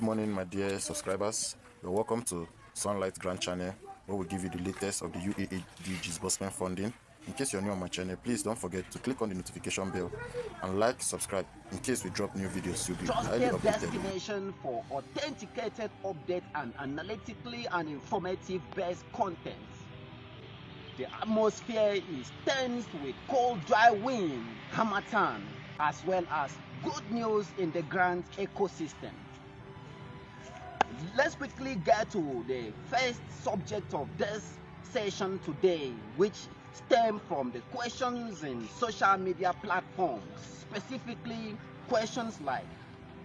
morning, my dear subscribers. You're welcome to Sunlight Grant channel, where we give you the latest of the UAAG disbursement funding. In case you're new on my channel, please don't forget to click on the notification bell and subscribe. In case we drop new videos, you'll be highly Trusted updated. destination for authenticated update and analytically and informative based content. The atmosphere is tense with cold, dry wind, harmattan, as well as good news in the grant ecosystem. Let's quickly get to the first subject of this session today, which stem from the questions in social media platforms, specifically questions like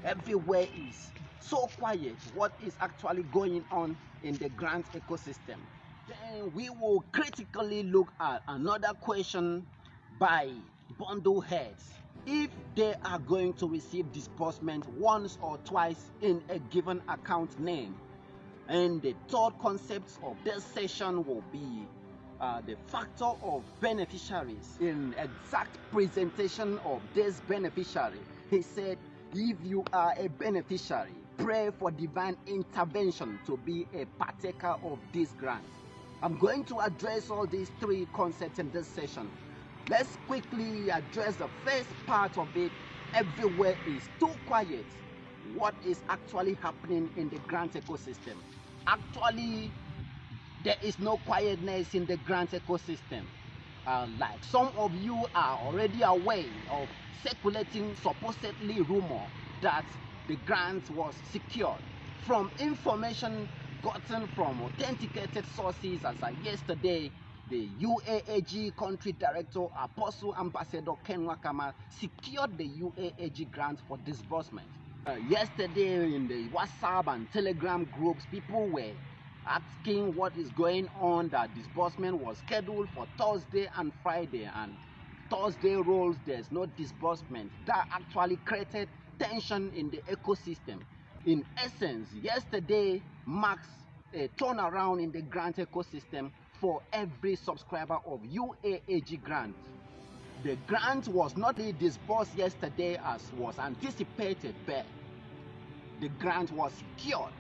everywhere is so quiet, what is actually going on in the grant ecosystem. Then we will critically look at another question by bundle heads, if they are going to receive disbursement once or twice in a given account name. And the third concept of this session will be the factor of beneficiaries. In exact presentation of this beneficiary, he said, if you are a beneficiary, pray for divine intervention to be a partaker of this grant. I'm going to address all these three concepts in this session. Let's quickly address the first part of it. Everywhere is too quiet. What is actually happening in the grant ecosystem? Actually, there is no quietness in the grant ecosystem. Like some of you are already aware of circulating supposedly rumor that the grant was secured. From information gotten from authenticated sources, as of yesterday, the UAAG country director, Apostle Ambassador Ken Wakama, secured the UAAG grant for disbursement. Yesterday in the WhatsApp and Telegram groups, people were asking what is going on, that disbursement was scheduled for Thursday and Friday, and Thursday rolls, there's no disbursement. That actually created tension in the ecosystem. In essence, yesterday marks a turnaround in the grant ecosystem for every subscriber of UAAG grant. The grant was not disbursed yesterday as was anticipated, but the grant was secured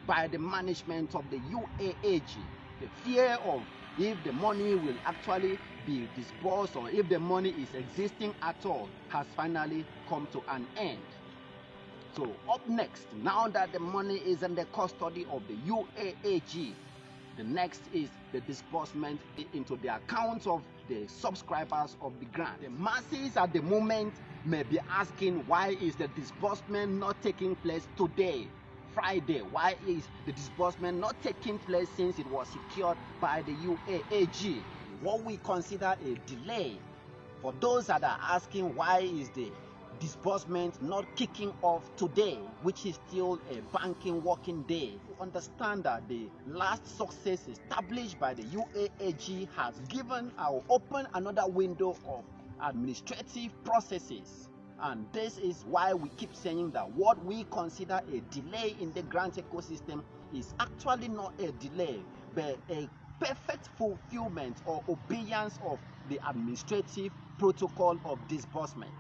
by the management of the UAAG. The fear of if the money will actually be disbursed or if the money is existing at all has finally come to an end. So up next, now that the money is in the custody of the UAAG, the next is the disbursement into the accounts of the subscribers of the grant. The masses at the moment may be asking, why is the disbursement not taking place today, Friday? Why is the disbursement not taking place since it was secured by the UAAG? What we consider a delay. For those that are asking, why is the disbursement not kicking off today, which is still a banking working day? You understand that the last success established by the UAAG has given or opened another window of administrative processes, and this is why we keep saying that what we consider a delay in the grant ecosystem is actually not a delay, but a perfect fulfillment or obedience of the administrative protocol of disbursement.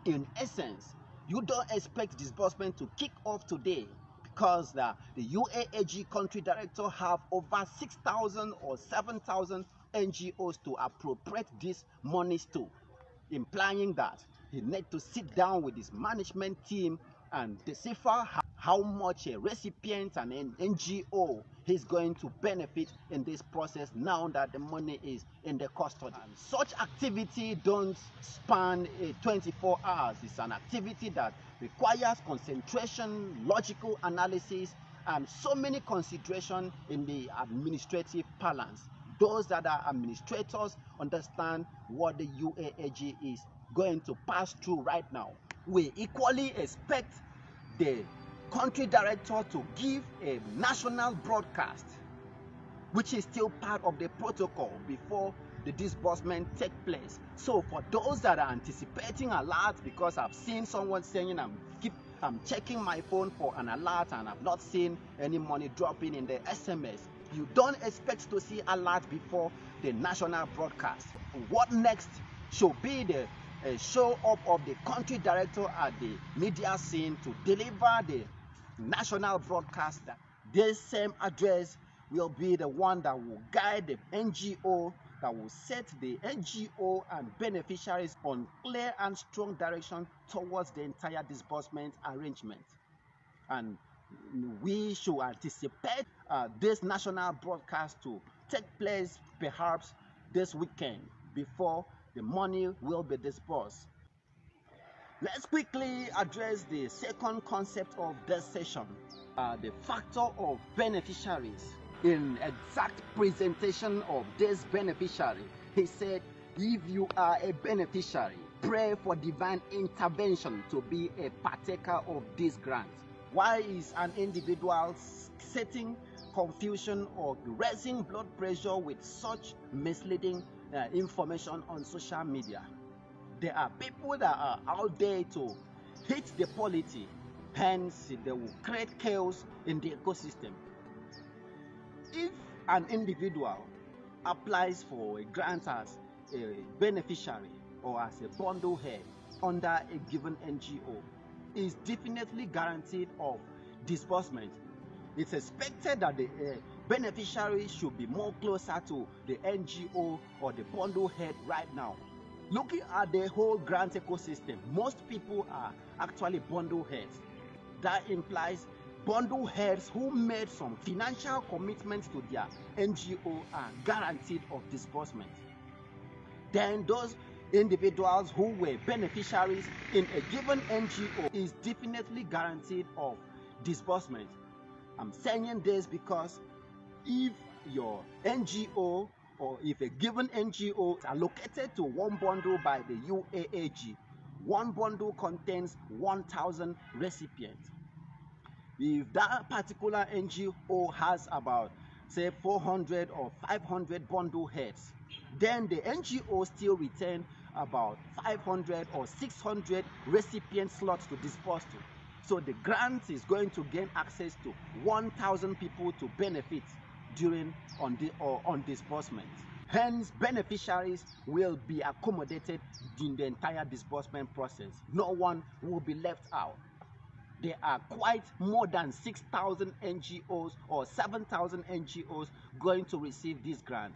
In essence, you don't expect disbursement to kick off today because the UAAG country director have over 6,000 or 7,000 NGOs to appropriate these monies to, implying that he needs to sit down with his management team and decipher how much a recipient and an NGO is going to benefit in this process now that the money is in the custody. And such activity don't span 24 hours. It's an activity that requires concentration, logical analysis, and so many considerations in the administrative balance. Those that are administrators understand what the UAAG is going to pass through right now. We equally expect the country director to give a national broadcast, which is still part of the protocol before the disbursement take place. So for those that are anticipating alert, because I've seen someone saying I'm checking my phone for an alert and I've not seen any money dropping in the SMS, you don't expect to see alert before the national broadcast. What next should be the show up of the country director at the media scene to deliver the national broadcaster. This same address will be the one that will guide the NGO, that will set the NGO and beneficiaries on clear and strong direction towards the entire disbursement arrangement. And we should anticipate this national broadcast to take place perhaps this weekend before the money will be disbursed. Let's quickly address the second concept of this session, the factor of beneficiaries. In exact presentation of this beneficiary, he said, if you are a beneficiary, pray for divine intervention to be a partaker of this grant. Why is an individual setting confusion or raising blood pressure with such misleading information on social media? There are people that are out there to hit the polity, hence they will create chaos in the ecosystem. If an individual applies for a grant as a beneficiary or as a bundle head under a given NGO, is definitely guaranteed of disbursement. It's expected that the beneficiary should be more closer to the NGO or the bundle head right now. Looking at the whole grant ecosystem, most people are actually bundle heads. That implies bundle heads who made some financial commitments to their NGO are guaranteed of disbursement. Then those individuals who were beneficiaries in a given NGO is definitely guaranteed of disbursement. I'm saying this because if your NGO or if a given NGO is allocated to one bundle by the UAAG, one bundle contains 1,000 recipients. If that particular NGO has about, say, 400 or 500 bundle heads, then the NGO still retain about 500 or 600 recipient slots to disburse to. So the grant is going to gain access to 1,000 people to benefit on disbursement. Hence, beneficiaries will be accommodated in the entire disbursement process. No one will be left out. There are quite more than 6,000 NGOs or 7,000 NGOs going to receive this grant.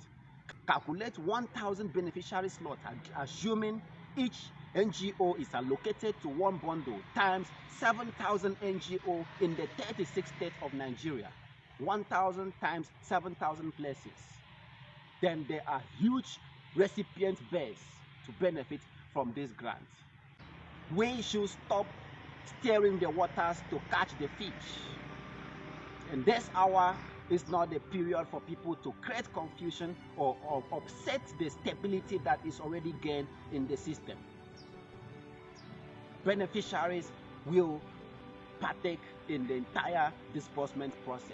Calculate 1,000 beneficiary slots, assuming each NGO is allocated to one bundle, times 7,000 NGO in the 36 states of Nigeria. 1,000 times 7,000 places. Then there are huge recipient base to benefit from this grant. We should stop stirring the waters to catch the fish. And this hour is not the period for people to create confusion or upset the stability that is already gained in the system. Beneficiaries will partake in the entire disbursement process.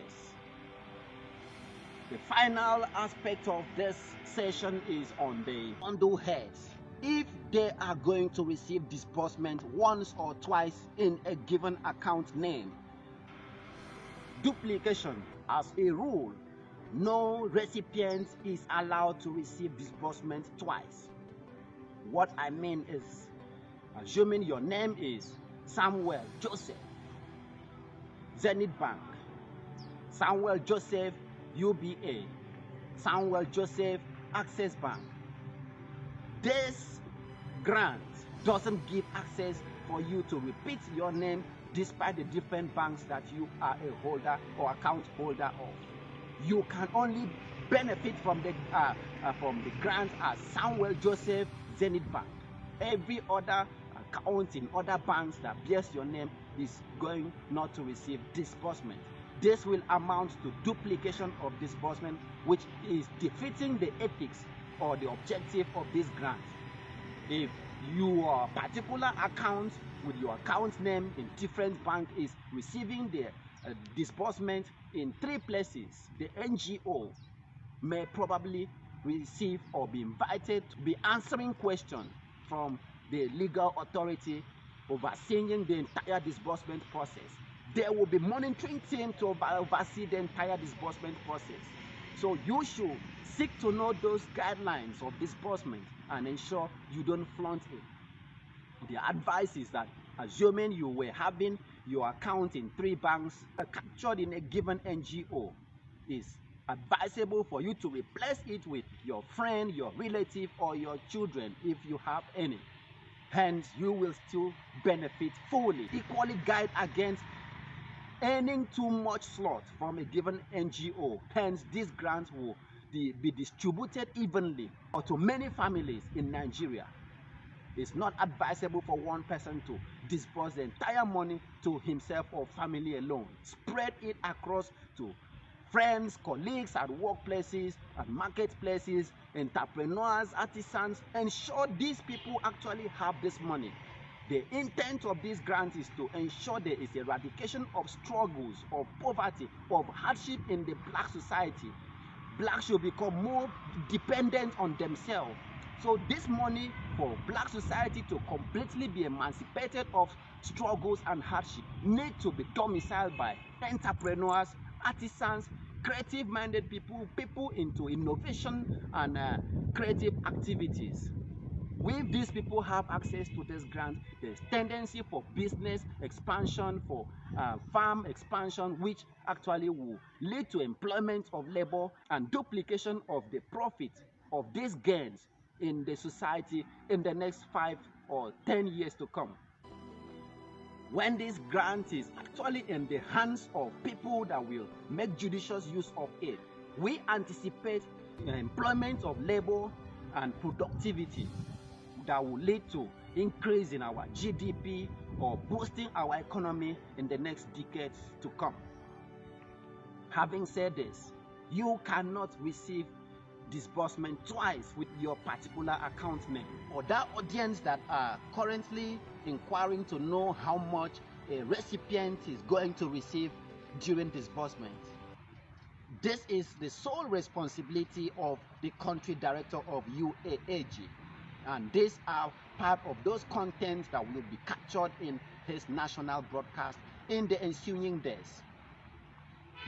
The final aspect of this session is on the bundle heads. If they are going to receive disbursement once or twice in a given account name, duplication as a rule, no recipient is allowed to receive disbursement twice. What I mean is, assuming your name is Samuel Joseph, Zenith Bank, Samuel Joseph UBA, Samuel Joseph Access Bank. This grant doesn't give access for you to repeat your name despite the different banks that you are a holder or account holder of. You can only benefit from the grant as Samuel Joseph Zenith Bank. Every other account in other banks that bears your name is going not to receive disbursement. This will amount to duplication of disbursement, which is defeating the ethics or the objective of this grant. If your particular account with your account name in different bank is receiving the disbursement in 3 places, the NGO may probably receive or be invited to be answering questions from the legal authority overseeing the entire disbursement process. There will be monitoring team to oversee the entire disbursement process. So you should seek to know those guidelines of disbursement and ensure you don't flaunt it. The advice is that, assuming you were having your account in 3 banks captured in a given NGO, is advisable for you to replace it with your friend, your relative, or your children if you have any. Hence, you will still benefit fully. Equally guide against earning too much slot from a given NGO. Hence, this grant will be distributed evenly or to many families in Nigeria. It's not advisable for one person to disburse the entire money to himself or family alone. Spread it across to friends, colleagues at workplaces, at marketplaces, entrepreneurs, artisans. Ensure these people actually have this money. The intent of this grant is to ensure there is eradication of struggles, of poverty, of hardship in the black society. Blacks should become more dependent on themselves. So this money for black society to completely be emancipated of struggles and hardship need to be domiciled by entrepreneurs, artisans, creative-minded people, people into innovation and creative activities. If these people have access to this grant, there's tendency for business expansion, for farm expansion, which actually will lead to employment of labor and duplication of the profit of these gains in the society in the next 5 or 10 years to come. When this grant is actually in the hands of people that will make judicious use of it, we anticipate employment of labor and productivity that will lead to increase in our GDP or boosting our economy in the next decades to come. Having said this, you cannot receive disbursement twice with your particular account name. Or that audience that are currently inquiring to know how much a recipient is going to receive during disbursement, this is the sole responsibility of the country director of UAAG. And these are part of those contents that will be captured in his national broadcast in the ensuing days.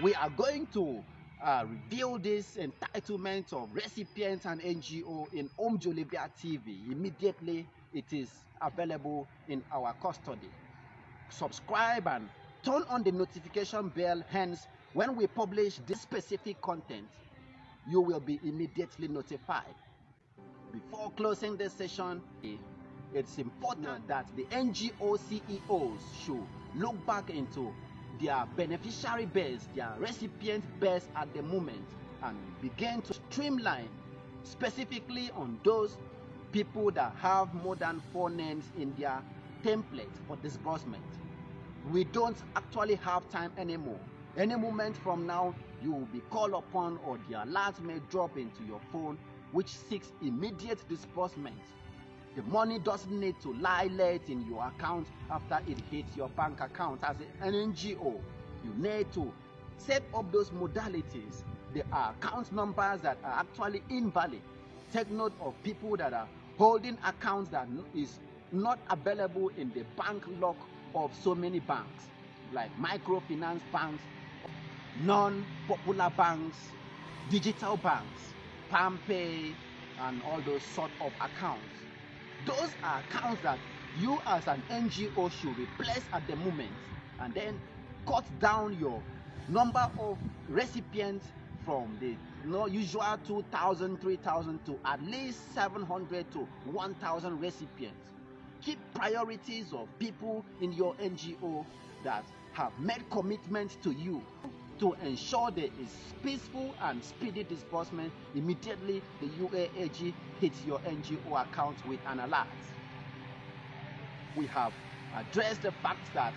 We are going to reveal this entitlement of recipients and NGO in Omjolibia TV. Immediately it is available in our custody. Subscribe and turn on the notification bell. Hence, when we publish this specific content, you will be immediately notified. Before closing this session, it's important that the NGO CEOs should look back into their beneficiary base, their recipient base at the moment, and begin to streamline specifically on those people that have more than 4 names in their template for disbursement. We don't actually have time anymore. Any moment from now, you will be called upon or the alert may drop into your phone which seeks immediate disbursement. The money doesn't need to lie late in your account after it hits your bank account. As an NGO, you need to set up those modalities. There are account numbers that are actually invalid. Take note of people that are holding accounts that is not available in the bank lock of so many banks, like microfinance banks, non-popular banks, digital banks, PalmPay, and all those sort of accounts. Those are accounts that you as an NGO should replace at the moment, and then cut down your number of recipients from the usual 2,000, 3,000 to at least 700 to 1,000 recipients. Keep priorities of people in your NGO that have made commitments to you to ensure there is peaceful and speedy disbursement immediately the UAAG hits your NGO account with an alert. We have addressed the fact that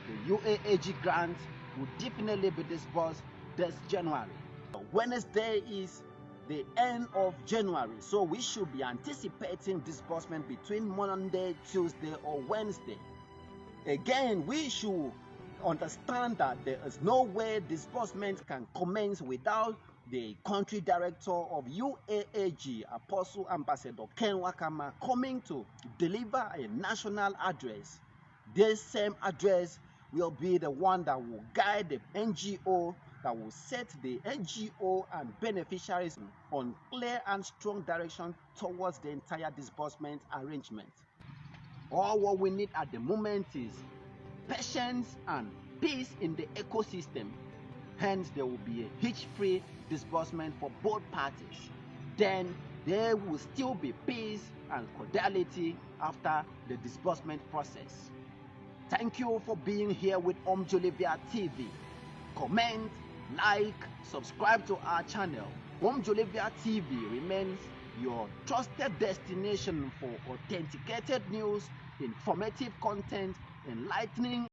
the UAAG grant will definitely be disbursed this January. Wednesday is the end of January, so we should be anticipating disbursement between Monday, Tuesday, or Wednesday. Again, we should understand that there is no way disbursement can commence without the country director of UAAG, Apostle Ambassador Ken Wakama, coming to deliver a national address. This same address will be the one that will guide the NGO, that will set the NGO and beneficiaries on clear and strong direction towards the entire disbursement arrangement. All what we need at the moment is patience and peace in the ecosystem. Hence, there will be a hitch-free disbursement for both parties. Then there will still be peace and cordiality after the disbursement process. Thank you for being here with Omjolivia TV. Comment, like, subscribe to our channel. Omjolivia TV remains your trusted destination for authenticated news, informative content, enlightening